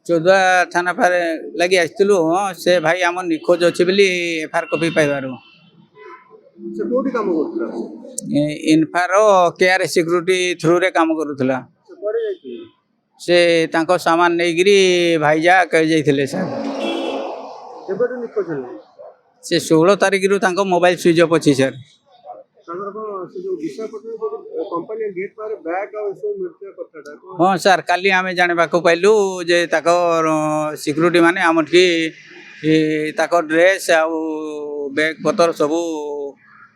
चौदह थाना पर लगी आसलु हाँ से भाई आम निखोज अच्छी बोली एफआईआर कॉपी पाइबार से कोठी काम करथला इनफार केआर सिक्यूरीटी थ्रू रे काम करूला से पड़े जाई से तांको सामान नेगिरी भाईजा कह जाइए सर केबेटु निखोज हले से 16 तारिख रु तांको मोबाइल स्विच ऑफ अच्छी सर तांकर को से जो विशाखापट्टनम कंपनी गेट पर बैग और सब मिलते कथाटा हाँ सर काली आम जानवा पाइलु जे ताकर सिक्यूरीटी माने आमर की ताकर ड्रेस आउ बैग पतर सबू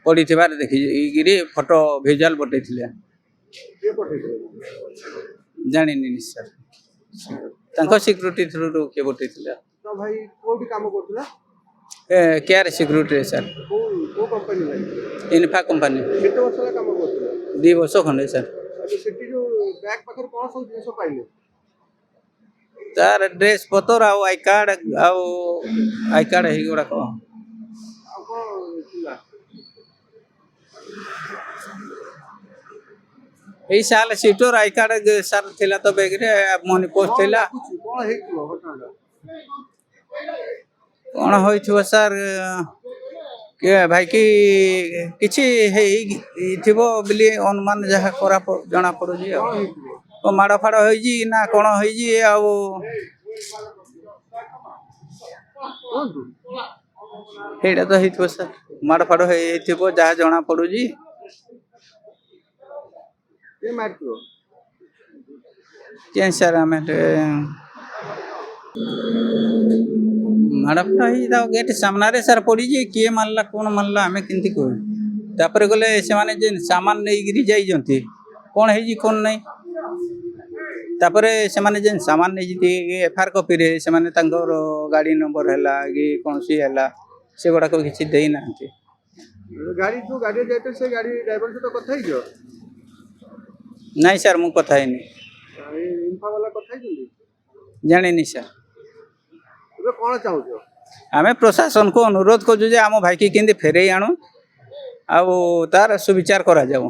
पड़ी देखिकी फोटो भिजुआल पठे के पठेइले जानी सर तांको सिक्यूरीटी थ्रू किए पठे तो भाई कोठी काम करथला केआर सिक्यूरीटी सर को कंपनी भाई इनफा कंपनी केते वर्ष ला काम करथला 2 वर्ष खंडे सर अच्छा सेठी जो बैग पाखर कोन सब जिंस पाइले तार ड्रेस पतर आउ आई कार्ड है गुड़ा आ को थिला यही साल सीटर आई कार्ड सर थिला तो बैग रे मनी पोस्ट थिला कोन हेतलो घटनाटा कौन हो सर के भाई कि किछि थिबो बोली अनुमान जहाँ करा जना पड़ुजी कोन हेतलो तो माड़ फाड़ होइजी ना कौन होइजी आउ कोन तू हेडा तो हेतिबो सर माड़ फाड़ होइथिबो जहाँ जना पड़ुजी के मारतो केन सर हमें माड़ फाड़ हो गेट सामना रे सर पड़ीजी किए मारला कौन मारला हमें केमती कह तापर गले से माने जे सामान नहीं गिरी जाइजंती कौन है कौन नहीं तापरे से माने जे सामान नहीं जीती एफआईआर कॉपी रे से माने तांकर गाड़ी नंबर हैला कि कौन सी हैला से गुड़ा को किछि देई नांती गाड़ी जो गाड़ी जाते से गाड़ी ड्राइवर से तो कथा ही जो नहीं सर मु कथा नहीं इनफा वाला कथा ही जल्दी जानी नहीं सर ଏବେ କଣ ଚାହୁଁଛ आमे प्रशासन को अनुरोध कर आम भाई की केंदी फेरे आणु आउ तार सुविचार करा जाऊ।